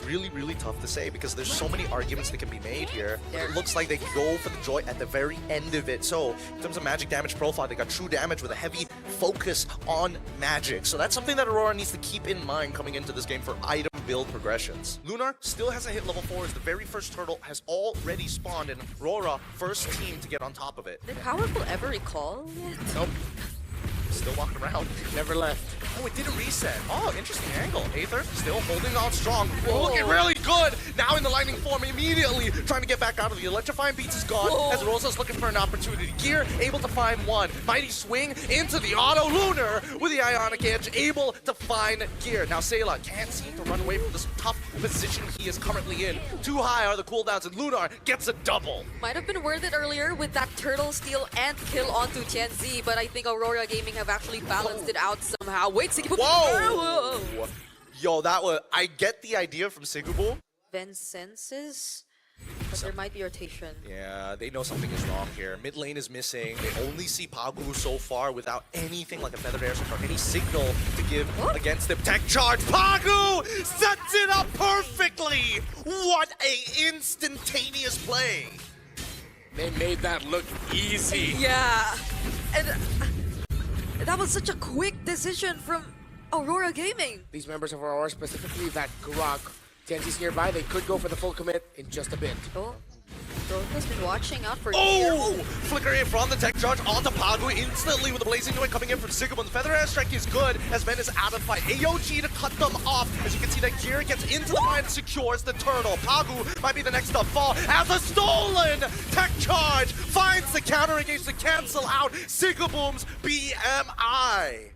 It's really, really tough to say because there's so many arguments that can be made here. It looks like they go for the joy at the very end of it. So in terms of magic damage profile, they got true damage with a heavy focus on magic. So that's something that Aurora needs to keep in mind coming into this game for item build progressions. Lunar still hasn't hit level 4 as the very first turtle has already spawned, and Aurora first team to get on top of it. Did Powerful ever recall yet? Nope. Still walking around. Never left. Oh, it didn't reset. Oh, interesting angle. Aether still holding on strong. Looking really good. Now in the lightning form immediately trying to get back out of the electrifying beats is gone. Whoa. As Rosa's looking for an opportunity. Gear able to find one. Mighty swing into the auto. Lunar with the Ionic Edge able to find Gear. Now Sayla can't seem to run away from this tough position he is currently in. Too high are the cooldowns and Lunar gets a double. Might have been worth it earlier with that turtle steal and kill onto Tianzi, but I think Aurora Gaming have actually balanced it out somehow. Wait, Sigiboo. Whoa! Yo, that was... I get the idea from Sigiboo. Ven senses, but there might be rotation. Yeah, they know something is wrong here. Mid lane is missing. They only see Pagu so far without anything like a feathered airstrike or any signal to give against them. Tech charge. Pagu sets it up perfectly. What a instantaneous play. They made that look easy. Yeah, and that was such a quick decision from Aurora Gaming. These members of Aurora, specifically that Grok, Tianzi's nearby, they could go for the full commit in just a bit. Oh, Doroth's been watching out for Oh! Flicker in from the tech charge onto Pagu instantly with the blazing noise coming in from Sigiboo. The feather airstrike is good as Ven is out of fight. AOG to cut them off. As you can see, that Gear gets into the line and secures the turtle. Pagu might be the next to fall as a stolen tech charge finds the counter engage to cancel out Sigiboom's BMI.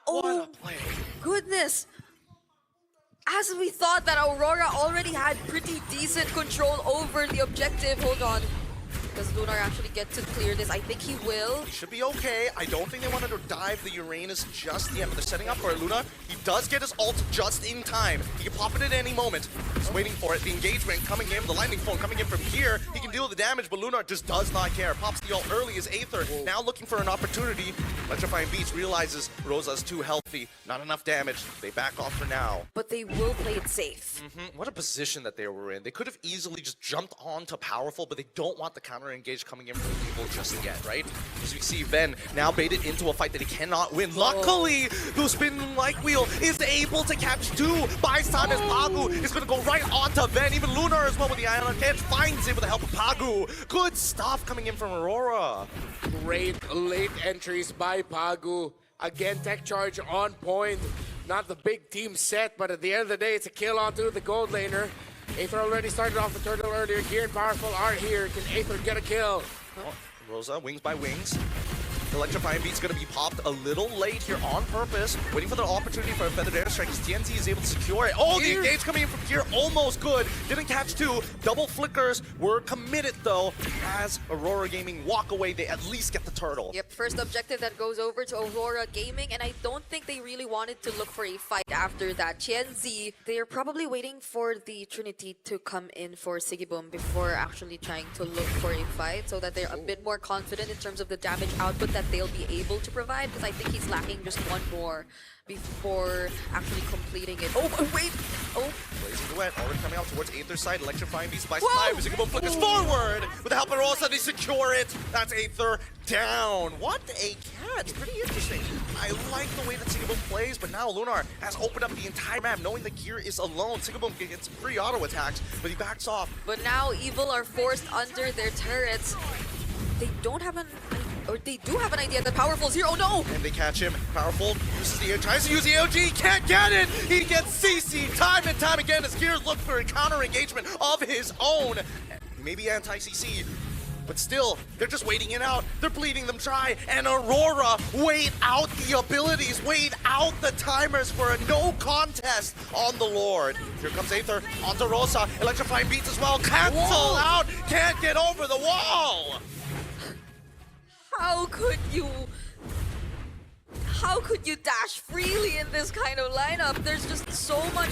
Oh, What a play. goodness. As we thought that Aurora already had pretty decent control over the objective. Hold on. Does Lunar actually get to clear this? I think he will. He should be okay. I don't think they wanted to dive the Uranus just yet, but they're setting up for it. Luna, he does get his ult just in time. He can pop it at any moment. Just waiting for it. The engagement coming in, the lightning form coming in from here. He can deal with the damage, but Lunar just does not care. Pops the ult early as Aether. Now looking for an opportunity. Electrifying Beats realizes Rosa's too healthy. Not enough damage. They back off for now. But they will play it safe. What a position that they were in. They could have easily just jumped onto Powerful, but they don't want the counter engage coming in from the people just yet, right? As we see Ven now baited into a fight that he cannot win. Luckily, the spin light wheel is able to catch two. Buys time as Pagu is going to go right onto Ven. Even Lunar as well with the Ionic Edge finds it with the help of Pagu. Good stuff coming in from Aurora. Great late entries by Pagu. Again, tech charge on point. Not the big team set, but at the end of the day, it's a kill onto the gold laner. Aether already started off the turtle earlier. Gear and Powerful are here. Can Aether get a kill? Oh, Rosa, wings by wings. Electrifying Beat's going to be popped a little late here on purpose. Waiting for the opportunity for a feathered airstrike as TNT is able to secure it. Oh, the engage coming in from here, almost good. Didn't catch two. Double flickers were committed though. As Aurora Gaming walk away, they at least get the turtle. Yep, first objective that goes over to Aurora Gaming, and I don't think they really wanted to look for a fight after that. Tianzi, they're probably waiting for the Trinity to come in for Sigiboom before actually trying to look for a fight so that they're a bit more confident in terms of the damage output that they'll be able to provide, because I think he's lacking just one more before actually completing it. Oh, wait! Oh. Blazing Duet already coming out towards Aether's side. Electrifying Beast by side. Sigiboom flickers forward with the help of Rosa. They secure it. That's Aether down. What a catch. Pretty interesting. I like the way that Sigiboom plays, but now Lunar has opened up the entire map knowing the Gear is alone. Sigiboom gets free auto attacks, but he backs off. But now Evil are forced under their turrets. They don't have an... Or they do have an idea that Powerful's here. Oh no! And they catch him. Powerful uses the tries to use the AOG. Can't get it! He gets CC time and time again as Gears look for a counter engagement of his own. Maybe anti-CC, but still, they're just waiting it out. They're bleeding them dry. And Aurora wait out the abilities, wait out the timers for a no contest on the Lord. Here comes Aether onto Rosa. Electrifying Beats as well. Cancel out. Can't get over the wall. How could you dash freely in this kind of lineup? There's just so much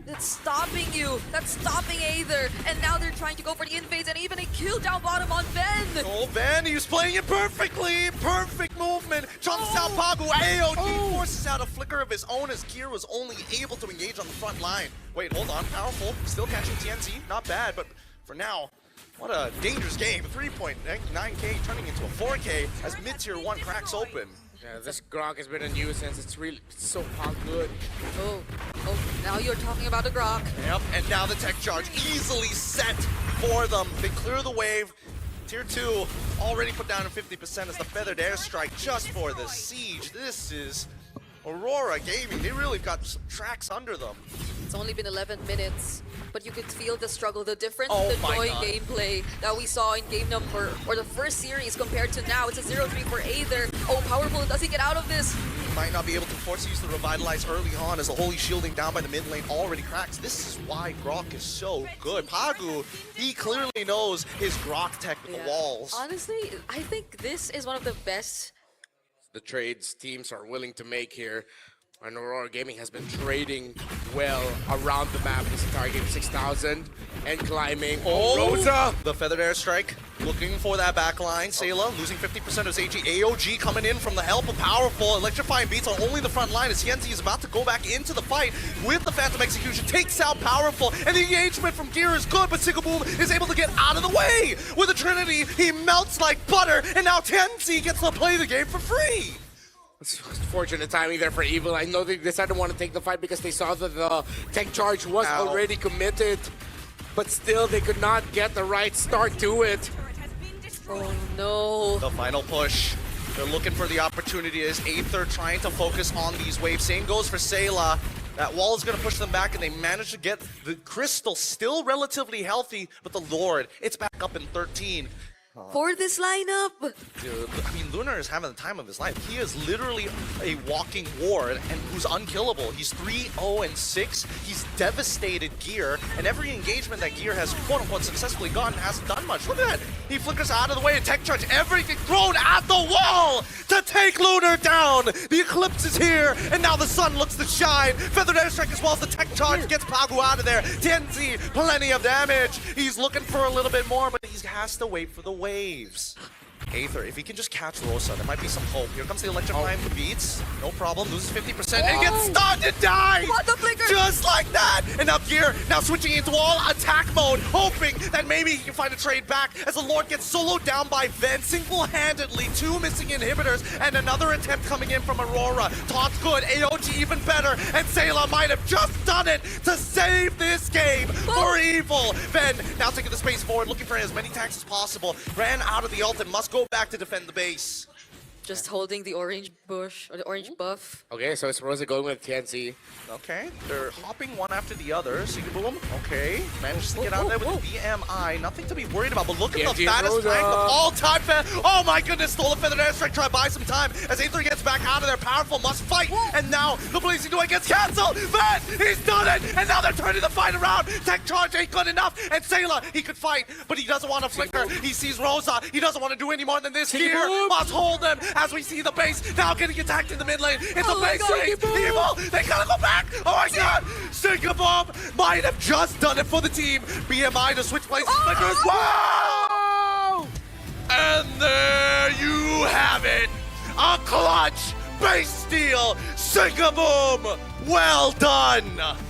That's stopping you. That's stopping Aether. And now they're trying to go for the invades and even a kill down bottom on Ben. Oh, Van, he's playing it perfectly. Perfect movement. Jumps out Pagu. AOG forces out a flicker of his own as Gear was only able to engage on the front line. Wait, hold on. Powerful. Still catching TNC. Not bad, but for now, what a dangerous game. 3.9K turning into a 4K as mid-tier 1 cracks open. Yeah, this Grok has been a nuisance. It's so good. Oh, now you're talking about the Grok. Yep, and now the tech charge easily set for them. They clear the wave. Tier 2 already put down to 50% as the feathered airstrike just for the siege. This is Aurora Gaming. They really got some tracks under them. It's only been 11 minutes, but you could feel the struggle, the difference Oh in the my Joy God. gameplay that we saw in game number, or the first series compared to now. It's a 0-3 for Aether. Oh, powerful, does he get out of this? Might not be able to force use the Revitalize early on as the Holy Shielding down by the mid lane already cracks. This is why Grok is so good. Pagu, he clearly knows his Grok tech with the walls. Honestly, I think this is one of the best. The trades teams are willing to make here. And Aurora Gaming has been trading well around the map this entire game. 6,000 and climbing. Oh, Rosa! The feathered airstrike looking for that back line. Sayla losing 50% of his AG. AOG coming in from the help of Powerful. Electrifying beats on only the front line as Yenzi is about to go back into the fight with the Phantom Execution. Takes out Powerful, and the engagement from Gear is good, but Sigaboom is able to get out of the way. With a Trinity, he melts like butter, and now Tenzi gets to play the game for free. It's fortunate timing there for Evil. I know they decided to want to take the fight because they saw that the tech charge was already committed, but still they could not get the right start to it. Oh no. The final push. They're looking for the opportunity as Aether trying to focus on these waves. Same goes for Sayla. That wall is going to push them back, and they manage to get the Crystal still relatively healthy, but the Lord, it's back up in 13. For this lineup. Dude, I mean, Lunar is having the time of his life. He is literally a walking ward and who's unkillable. He's 3-0-6. He's devastated Gear, and every engagement that Gear has quote-unquote successfully gotten hasn't done much. Look at that. He flickers out of the way and tech charge everything thrown at the wall to take Lunar down. The eclipse is here, and now the sun looks to shine. Feathered airstrike as well as the tech charge gets Pagu out of there. Tenzi, plenty of damage. He's looking for a little bit more, but he has to wait for the waves. Aether, if he can just catch Rosa, there might be some hope. Here comes the electrifying beats. No problem, loses 50% and gets stunned and dies! What the flicker? Just like that! And up Gear, now switching into all attack mode, hoping that maybe he can find a trade back as the Lord gets soloed down by Ven single-handedly. 2 missing inhibitors and another attempt coming in from Aurora. Todd's good, AOG even better, and Sayla might have just done it to save this game for Evil. Ven now taking the space forward, looking for as many attacks as possible. Ran out of the ult and must go back to defend the base. Just holding the orange bush, or the orange buff. Okay, so it's Rosa going with TNC. Okay, they're hopping one after the other. Sigaboom, okay, manages to get out there with the BMI. Nothing to be worried about, but look at the fattest tank of all time. Oh my goodness, stole a feathered airstrike, try to buy some time. As Aether gets back out of there, Powerful must fight. And now the Blazing Duet gets cancelled. But he's done it, and now they're turning the fight around. Tech charge ain't good enough, and Sayla, he could fight, but he doesn't want to flicker. He sees Rosa, he doesn't want to do any more than this. Gear must hold him as we see the base now getting attacked in the mid lane. It's a base race. Evil, they gotta go back. Oh my god, Sigaboom might have just done it for the team. BMI to switch places. Flickers. Wow! And there you have it. A clutch base steal. Sigaboom. Well done.